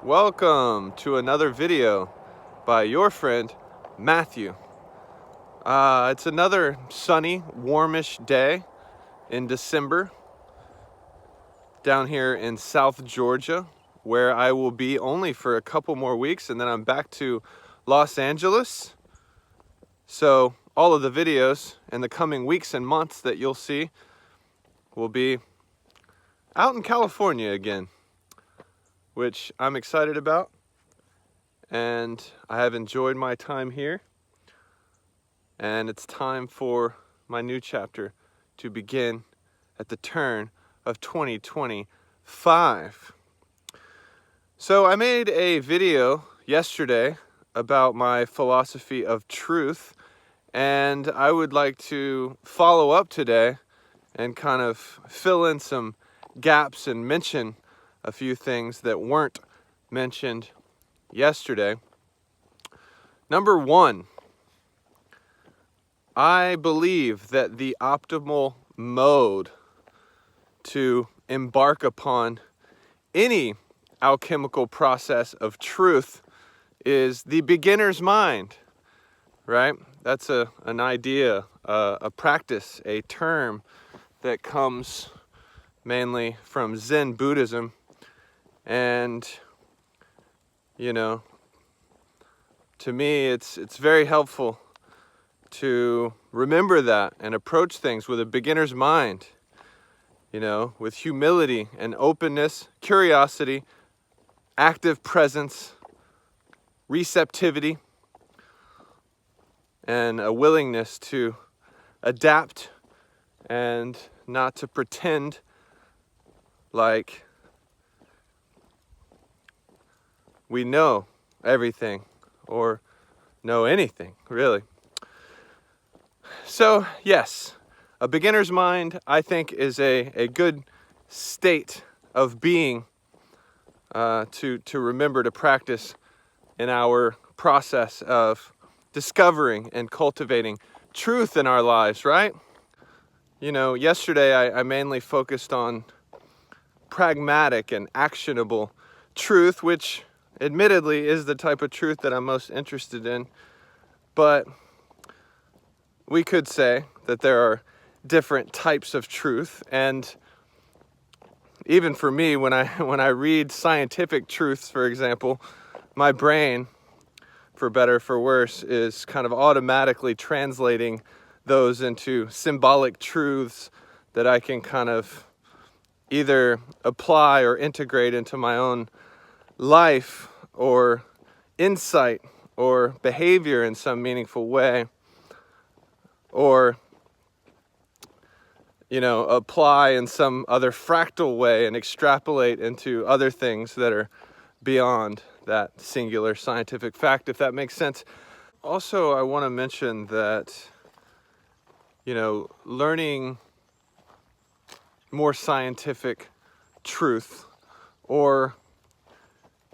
Welcome to another video by your friend Matthew. It's another sunny, warmish day in December down here in South Georgia, where I will be only for a couple more weeks, and then I'm back to Los Angeles. So all of the videos in the coming weeks and months that you'll see will be out in California again, which I'm excited about. And I have enjoyed my time here, and it's time for my new chapter to begin at the turn of 2025. So I made a video yesterday about my philosophy of truth, and I would like to follow up today and kind of fill in some gaps and mention a few things that weren't mentioned yesterday. Number one, I believe that the optimal mode to embark upon any alchemical process of truth is the beginner's mind, right? That's an idea, a practice, a term that comes mainly from Zen Buddhism. And to me, it's very helpful to remember that and approach things with a beginner's mind, with humility and openness, curiosity, active presence, receptivity, and a willingness to adapt and not to pretend like we know everything or know anything, really. So, yes, a beginner's mind, I think, is a good state of being to remember to practice in our process of discovering and cultivating truth in our lives, right? Yesterday I mainly focused on pragmatic and actionable truth, which admittedly is the type of truth that I'm most interested in, but we could say that there are different types of truth. And even for me, when I read scientific truths, for example, my brain, for better or for worse, is kind of automatically translating those into symbolic truths that I can kind of either apply or integrate into my own life or insight or behavior in some meaningful way, or apply in some other fractal way and extrapolate into other things that are beyond that singular scientific fact, if that makes sense. Also, I want to mention that learning more scientific truth or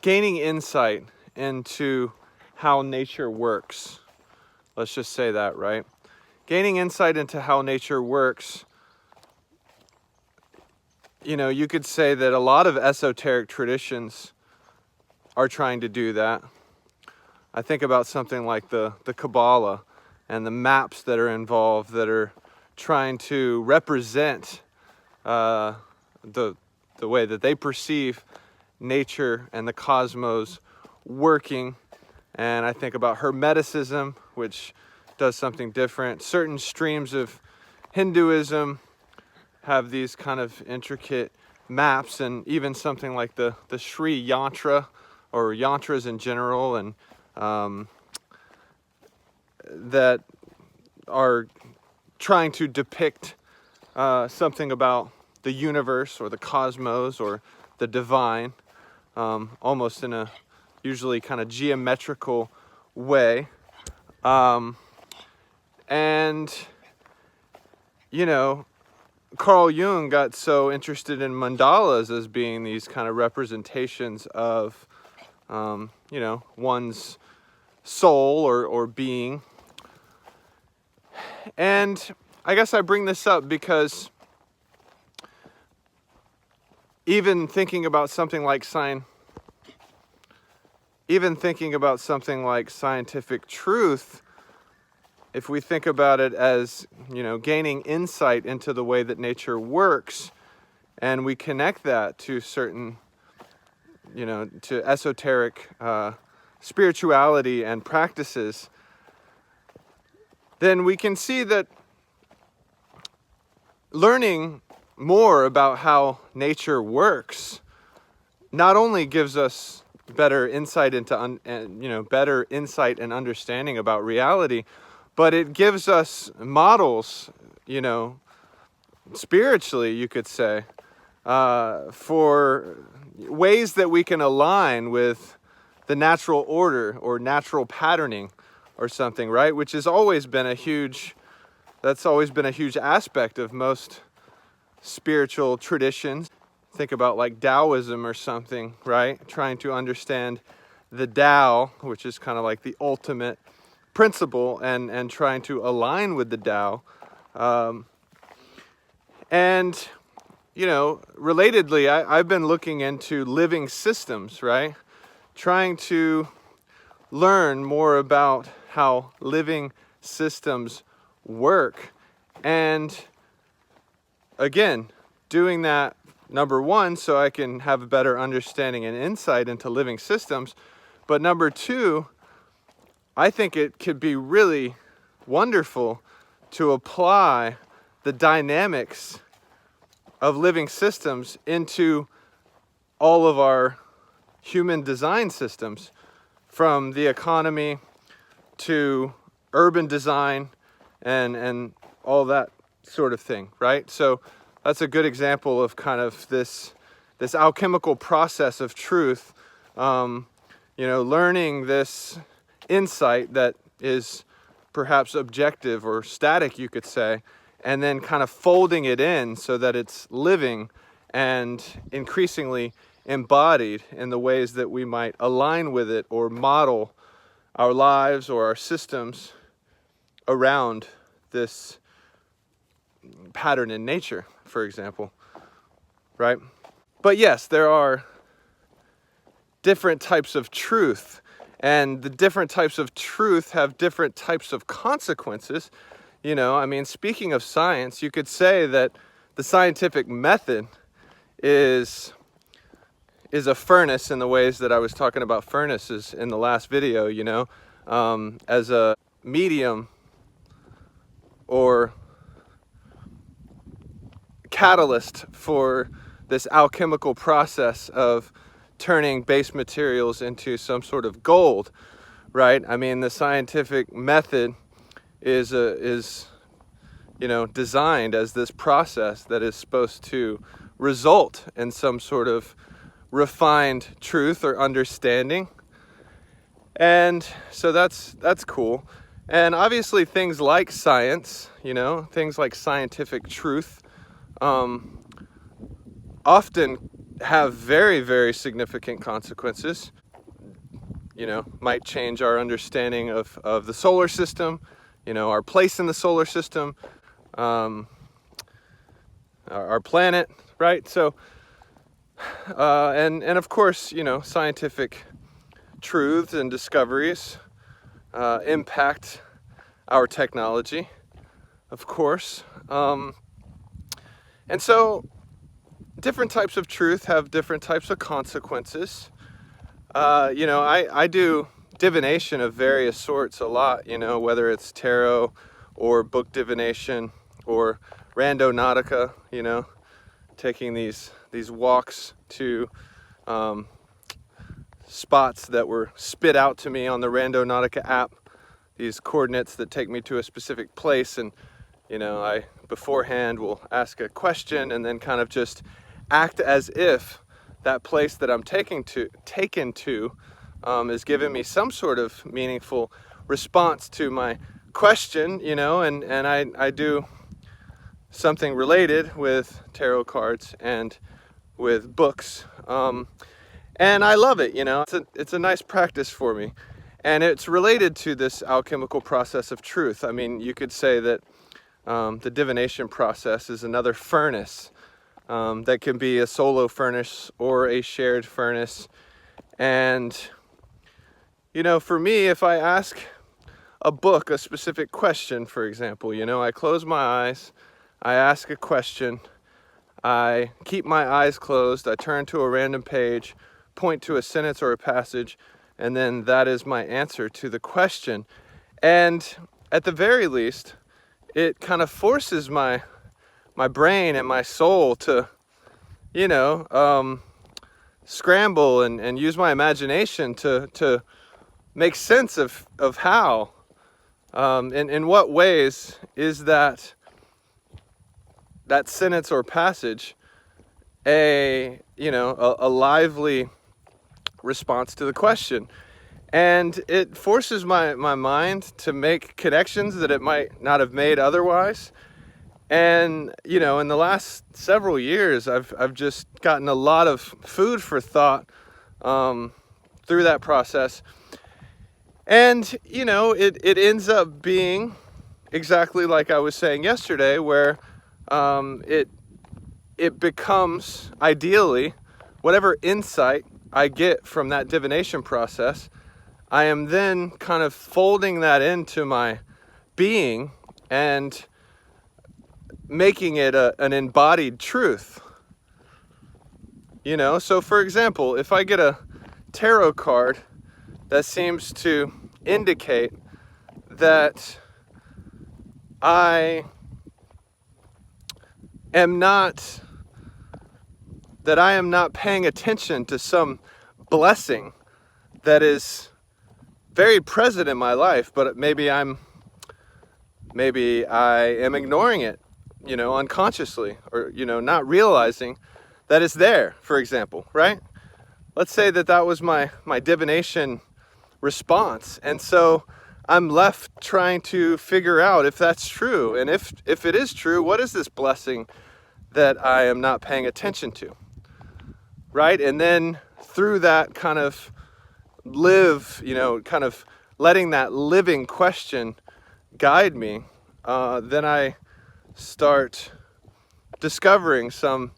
gaining insight into how nature works. Let's just say that, right? Gaining insight into how nature works. You could say that a lot of esoteric traditions are trying to do that. I think about something like the Kabbalah and the maps that are involved that are trying to represent the way that they perceive nature and the cosmos working. And I think about Hermeticism, which does something different. Certain streams of Hinduism have these kind of intricate maps, and even something like the Sri Yantra, or yantras in general, and that are trying to depict something about the universe or the cosmos or the divine, almost in a usually kind of geometrical way. And Carl Jung got so interested in mandalas as being these kind of representations of one's soul or being. And I guess I bring this up because even thinking about something like even thinking about something like scientific truth, if we think about it as, gaining insight into the way that nature works, and we connect that to certain, to esoteric spirituality and practices, then we can see that learning more about how nature works not only gives us better insight into better insight and understanding about reality, but it gives us models, spiritually, you could say, for ways that we can align with the natural order or natural patterning or something, right? Which has always been that's always been a huge aspect of most spiritual traditions. Think about like Taoism or something, right? Trying to understand the Tao, which is kind of like the ultimate principle, and trying to align with the Tao. And relatedly, I've been looking into living systems, right? Trying to learn more about how living systems work. And again, doing that, number one, so I can have a better understanding and insight into living systems. But number two, I think it could be really wonderful to apply the dynamics of living systems into all of our human design systems, from the economy to urban design and all that sort of thing, right? So that's a good example of kind of this alchemical process of truth, learning this insight that is perhaps objective or static, you could say, and then kind of folding it in so that it's living and increasingly embodied in the ways that we might align with it or model our lives or our systems around this pattern in nature, for example, right? But yes, there are different types of truth, and the different types of truth have different types of consequences. Speaking of science, you could say that the scientific method is a furnace in the ways that I was talking about furnaces in the last video, as a medium or catalyst for this alchemical process of turning base materials into some sort of gold, right? The scientific method is designed as this process that is supposed to result in some sort of refined truth or understanding. And so that's cool. And obviously things like science, things like scientific truth, often have very, very significant consequences. Might change our understanding of the solar system, our place in the solar system, our planet, right? So, and of course, scientific truths and discoveries impact our technology, of course. And so different types of truth have different types of consequences. I do divination of various sorts a lot, whether it's tarot or book divination or randonautica, taking these walks to spots that were spit out to me on the Randonautica app, these coordinates that take me to a specific place, and I beforehand will ask a question and then kind of just act as if that place that I'm taken to is giving me some sort of meaningful response to my question, and I do something related with tarot cards and with books, and I love it. It's a nice practice for me, and it's related to this alchemical process of truth. You could say that the divination process is another furnace that can be a solo furnace or a shared furnace, and for me, if I ask a book a specific question, for example, I close my eyes, I ask a question, I keep my eyes closed, I turn to a random page, point to a sentence or a passage, and then that is my answer to the question. And at the very least, it kind of forces my brain and my soul to, scramble and use my imagination to make sense of how, in what ways is that sentence or passage a lively response to the question. And it forces my mind to make connections that it might not have made otherwise. And in the last several years, I've just gotten a lot of food for thought through that process. And it ends up being exactly like I was saying yesterday, where it becomes, ideally, whatever insight I get from that divination process, I am then kind of folding that into my being and making it an embodied truth. So for example, if I get a tarot card that seems to indicate that I am not paying attention to some blessing that is very present in my life, but maybe I am ignoring it, unconsciously, or, not realizing that it's there, for example, right? Let's say that was my divination response. And so I'm left trying to figure out if that's true. And if it is true, what is this blessing that I am not paying attention to, right? And then through that kind of kind of letting that living question guide me, then I start discovering some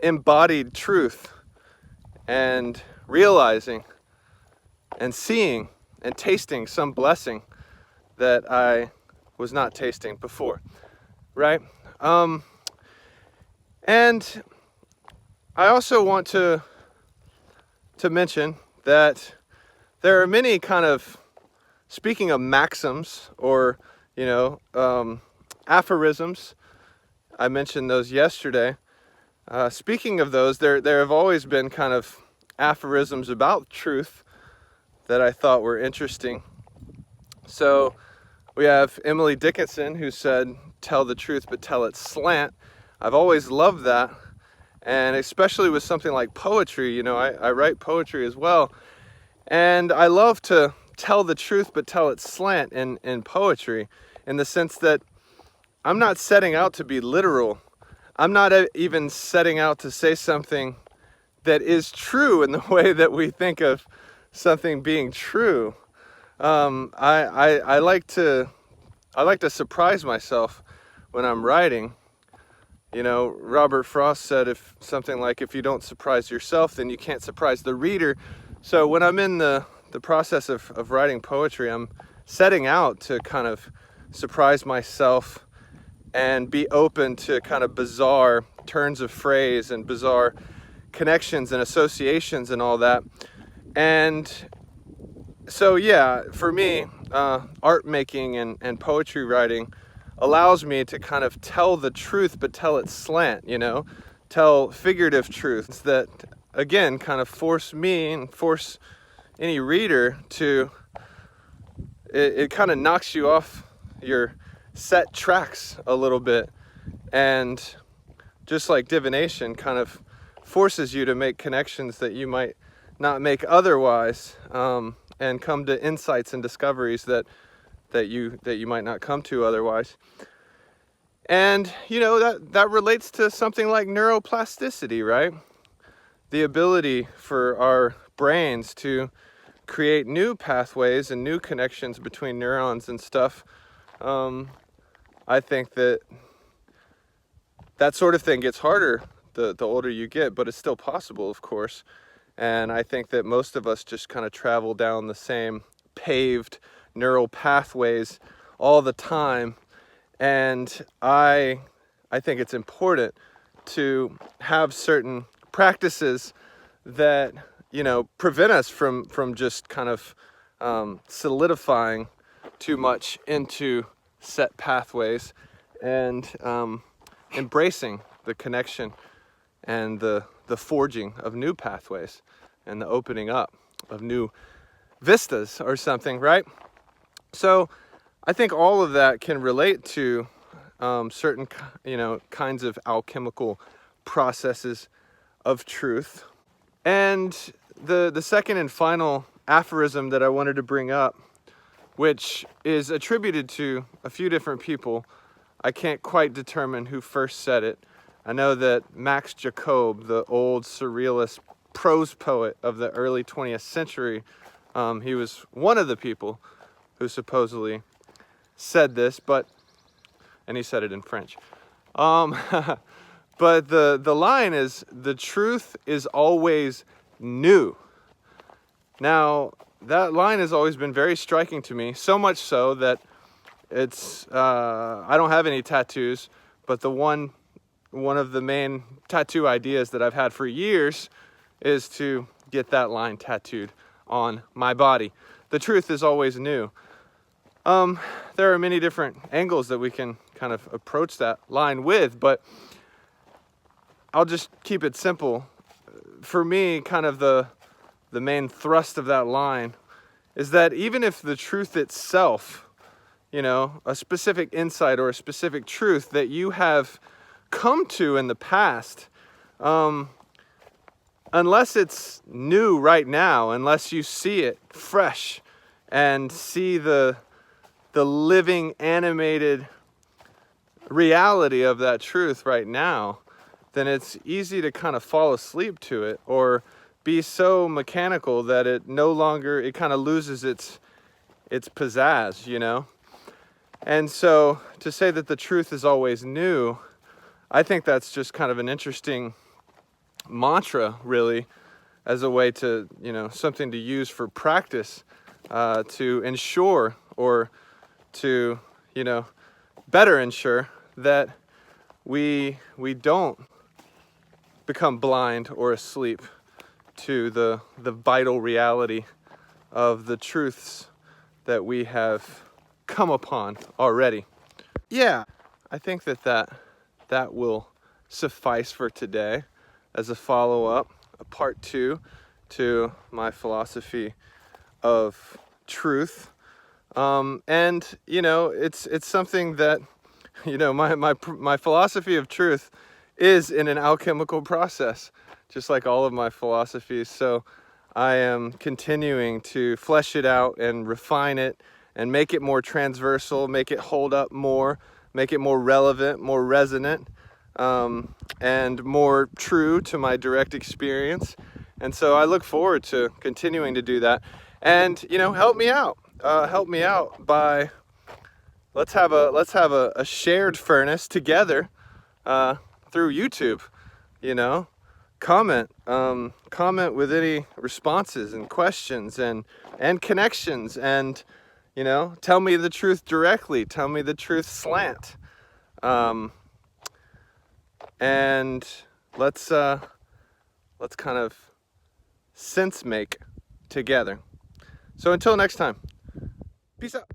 embodied truth and realizing and seeing and tasting some blessing that I was not tasting before, right? And I also want to mention that there are many kind of, speaking of maxims or, aphorisms, I mentioned those yesterday. Speaking of those, there have always been kind of aphorisms about truth that I thought were interesting. So we have Emily Dickinson, who said, "Tell the truth, but tell it slant." I've always loved that. And especially with something like poetry, I write poetry as well. And I love to tell the truth, but tell it slant in poetry, in the sense that I'm not setting out to be literal. I'm not even setting out to say something that is true in the way that we think of something being true. I like to surprise myself when I'm writing. Robert Frost said if you don't surprise yourself, then you can't surprise the reader. So when I'm in the process of writing poetry, I'm setting out to kind of surprise myself and be open to kind of bizarre turns of phrase and bizarre connections and associations and all that. And so, yeah, for me, art making and poetry writing allows me to kind of tell the truth, but tell it slant, tell figurative truths that, again, kind of force me and force any reader to, it kind of knocks you off your set tracks a little bit. And just like divination kind of forces you to make connections that you might not make otherwise, and come to insights and discoveries that you might not come to otherwise. And that relates to something like neuroplasticity, right? The ability for our brains to create new pathways and new connections between neurons and stuff. I think that sort of thing gets harder the older you get, but it's still possible, of course. And I think that most of us just kind of travel down the same paved neural pathways all the time. And I think it's important to have certain practices that, you know, prevent us from just kind of solidifying too much into set pathways, and embracing the connection and the forging of new pathways and the opening up of new vistas or something, right? So I think all of that can relate to certain, you know, kinds of alchemical processes of truth. And the second and final aphorism that I wanted to bring up, which is attributed to a few different people. I can't quite determine who first said it. I know that Max Jacob, the old surrealist prose poet of the early 20th century, he was one of the people who supposedly said this, and he said it in French. But the line is, "The truth is always new." Now, that line has always been very striking to me, so much so that it's, I don't have any tattoos, but one of the main tattoo ideas that I've had for years is to get that line tattooed on my body. The truth is always new. There are many different angles that we can kind of approach that line with, but I'll just keep it simple. For me, kind of the main thrust of that line is that even if the truth itself, you know, a specific insight or a specific truth that you have come to in the past, unless it's new right now, unless you see it fresh and see the living, animated reality of that truth right now, then it's easy to kind of fall asleep to it or be so mechanical that it kind of loses its pizzazz, you know? And so to say that the truth is always new, I think that's just kind of an interesting mantra, really, as a way to, you know, something to use for practice, to ensure, or to, you know, better ensure that we don't become blind or asleep to the vital reality of the truths that we have come upon already. Yeah, I think that will suffice for today as a follow-up, a part 2 to my philosophy of truth. And you know, it's something that, you know, my philosophy of truth is in an alchemical process, just like all of my philosophies. So I am continuing to flesh it out and refine it and make it more transversal, make it hold up more, make it more relevant, more resonant, and more true to my direct experience. And so I look forward to continuing to do that. And, you know, help me out by, let's have a shared furnace together through YouTube. You know, comment with any responses and questions and connections, and, you know, tell me the truth directly, tell me the truth slant, and let's kind of sense make together. So until next time, peace out.